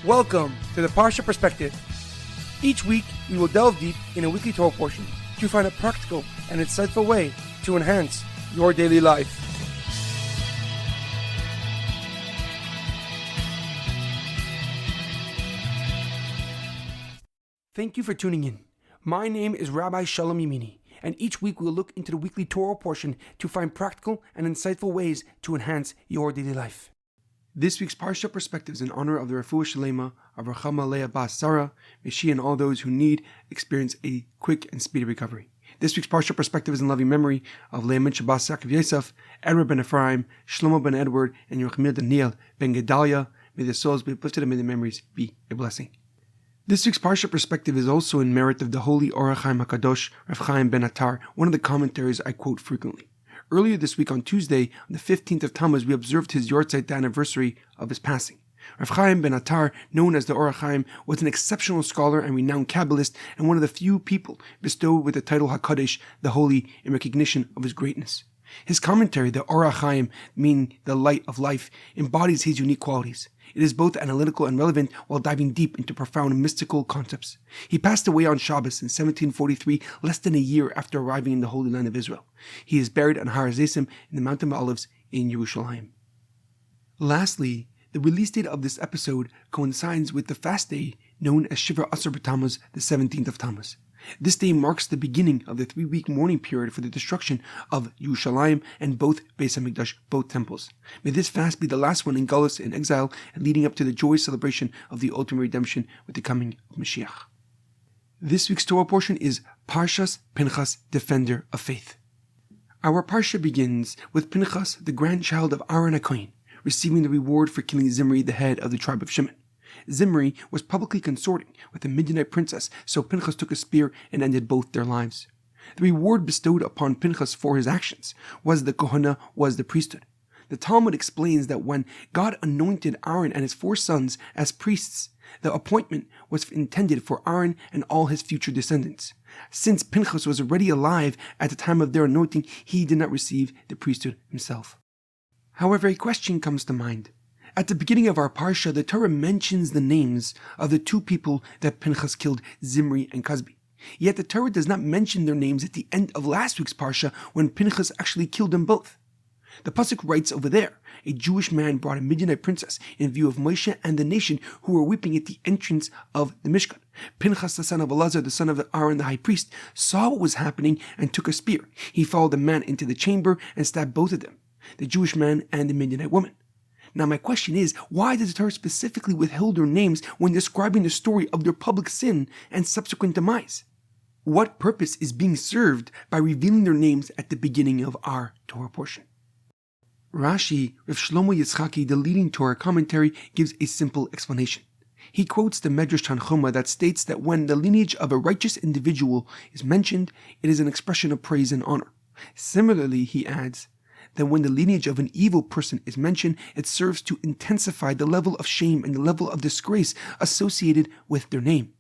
Welcome to the Parsha Perspective. Each week, we will delve deep in a weekly Torah portion to find a practical and insightful way to enhance your daily life. Thank you for tuning in. My name is Rabbi Shalom Yemini, and each week we will look into the weekly Torah portion to find practical and insightful ways to enhance your daily life. This week's Parsha Perspective is in honor of the Refuah Shlema of Ruchma, Leah, Bas Sarah. May she and all those who need experience a quick and speedy recovery. This week's Parsha Perspective is in loving memory of Leah Mintche Bas Yosef, Ben Efraim, Shlomo Ben Edward, and Yirachmiel Daniel Ben Gedalia. May their souls be uplifted and may their memories be a blessing. This week's Parsha Perspective is also in merit of the holy Ohr Hachaim Hakadosh, Rav Chaim Ibn Attar, one of the commentaries I quote frequently. Earlier this week on Tuesday, on the 15th of Tammuz, we observed his Yahrzeit, the anniversary of his passing. Rav Chaim Ibn Attar, known as the Ohr Hachaim, was an exceptional scholar and renowned Kabbalist, and one of the few people bestowed with the title HaKadosh, the Holy, in recognition of his greatness. His commentary, the Ohr Hachaim, meaning the light of life, embodies his unique qualities. It is both analytical and relevant while diving deep into profound mystical concepts. He passed away on Shabbos in 1743, less than a year after arriving in the Holy Land of Israel. He is buried on Yahrzeit in the Mountain of Olives in Yerushalayim. Lastly, the release date of this episode coincides with the fast day known as Shivah Asar B'Tammuz, the 17th of Tammuz. This day marks the beginning of the 3-week mourning period for the destruction of Yerushalayim and both Beis Hamikdash, both temples. May this fast be the last one in Galus and exile and leading up to the joyous celebration of the ultimate redemption with the coming of Mashiach. This week's Torah portion is Parsha Pinchas, Defender of Faith. Our Parsha begins with Pinchas, the grandchild of Aaron HaKohen, receiving the reward for killing Zimri, the head of the tribe of Shimon. Zimri was publicly consorting with a Midianite princess, so Pinchas took a spear and ended both their lives. The reward bestowed upon Pinchas for his actions was the kohana, was the priesthood. The Talmud explains that when God anointed Aaron and his 4 sons as priests, the appointment was intended for Aaron and all his future descendants. Since Pinchas was already alive at the time of their anointing, he did not receive the priesthood himself. However, a question comes to mind. At the beginning of our Parsha, the Torah mentions the names of the 2 people that Pinchas killed, Zimri and Cosbi. Yet the Torah does not mention their names at the end of last week's Parsha when Pinchas actually killed them both. The Pasuk writes over there, a Jewish man brought a Midianite princess in view of Moshe and the nation who were weeping at the entrance of the Mishkan. Pinchas, the son of Elazar, the son of Aaron the high priest, saw what was happening and took a spear. He followed the man into the chamber and stabbed both of them, the Jewish man and the Midianite woman. Now my question is, why does the Torah specifically withhold their names when describing the story of their public sin and subsequent demise? What purpose is being served by revealing their names at the beginning of our Torah portion? Rashi, Rav Shlomo Yitzchaki, the leading Torah commentary, gives a simple explanation. He quotes the Medrash Tanchuma that states that when the lineage of a righteous individual is mentioned, it is an expression of praise and honor. Similarly, he adds, that when the lineage of an evil person is mentioned, it serves to intensify the level of shame and the level of disgrace associated with their name.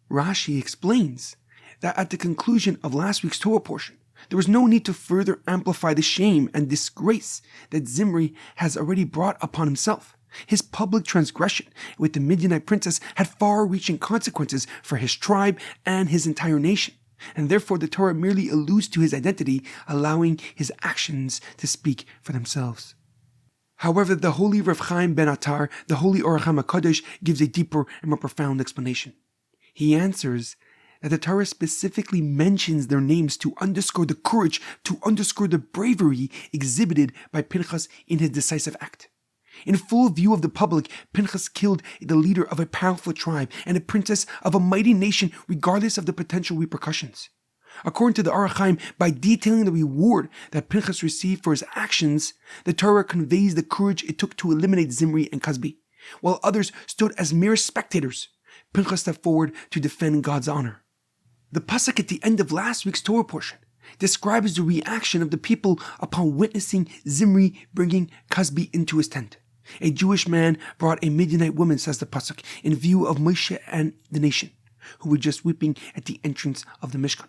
Rashi explains that at the conclusion of last week's Torah portion, there was no need to further amplify the shame and disgrace that Zimri has already brought upon himself. His public transgression with the Midianite princess had far-reaching consequences for his tribe and his entire nation. And therefore the Torah merely alludes to his identity, allowing his actions to speak for themselves. However, the holy Rav Chaim Ibn Attar, the holy Ohr Hachaim Hakadosh, gives a deeper and more profound explanation. He answers that the Torah specifically mentions their names to underscore the courage, to underscore the bravery exhibited by Pinchas in his decisive act. In full view of the public, Pinchas killed the leader of a powerful tribe and a princess of a mighty nation regardless of the potential repercussions. According to the Ohr Hachaim, by detailing the reward that Pinchas received for his actions, the Torah conveys the courage it took to eliminate Zimri and Cosbi. While others stood as mere spectators, Pinchas stepped forward to defend God's honor. The pasuk at the end of last week's Torah portion describes the reaction of the people upon witnessing Zimri bringing Cosbi into his tent. A Jewish man brought a Midianite woman, says the pasuk, in view of Moshe and the nation, who were just weeping at the entrance of the Mishkan.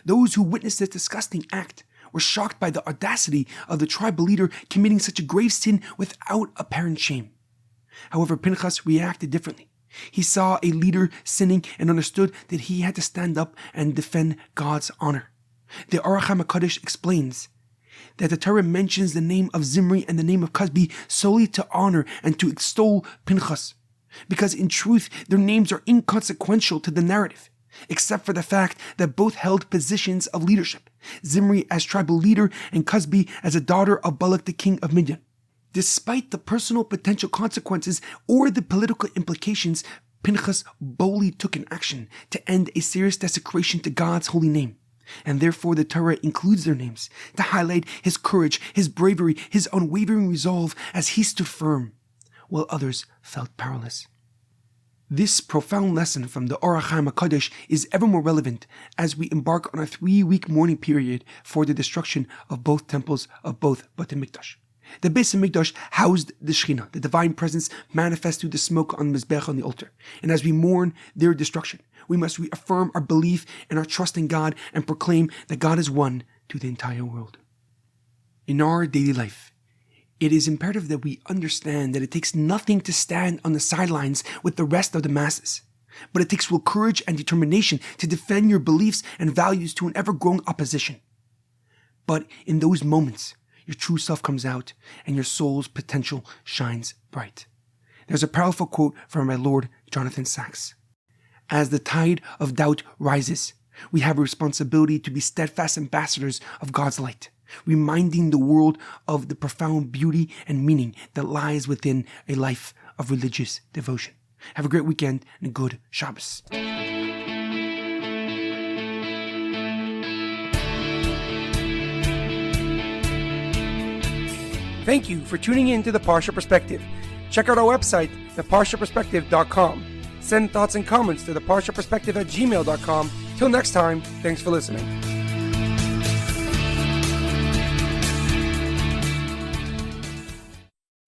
Those who witnessed this disgusting act were shocked by the audacity of the tribal leader committing such a grave sin without apparent shame. However, Pinchas reacted differently. He saw a leader sinning and understood that he had to stand up and defend God's honor. The Ohr Hachaim Hakadosh explains that the Torah mentions the name of Zimri and the name of Cosby solely to honor and to extol Pinchas, because in truth their names are inconsequential to the narrative, except for the fact that both held positions of leadership, Zimri as tribal leader and Cosby as a daughter of Balak the king of Midian. Despite the personal potential consequences or the political implications, Pinchas boldly took an action to end a serious desecration to God's holy name. And therefore the Torah includes their names to highlight his courage, his bravery, his unwavering resolve as he stood firm, while others felt powerless. This profound lesson from the Ohr Hachaim Hakadosh is ever more relevant as we embark on a 3-week mourning period for the destruction of both temples of both Beis Hamikdash. The Beis Hamikdash housed the Shekhinah, the divine presence manifest through the smoke on the Mizbech on the altar. And as we mourn their destruction, we must reaffirm our belief and our trust in God and proclaim that God is one to the entire world. In our daily life, it is imperative that we understand that it takes nothing to stand on the sidelines with the rest of the masses, but it takes real courage and determination to defend your beliefs and values to an ever-growing opposition. But in those moments, your true self comes out and your soul's potential shines bright. There's a powerful quote from my Lord Jonathan Sacks. As the tide of doubt rises, we have a responsibility to be steadfast ambassadors of God's light, reminding the world of the profound beauty and meaning that lies within a life of religious devotion. Have a great weekend and a good Shabbos. Thank you for tuning in to the Parsha Perspective. Check out our website, theparshaperspective.com. Send thoughts and comments to theparshaperspective@gmail.com. Till next time, thanks for listening.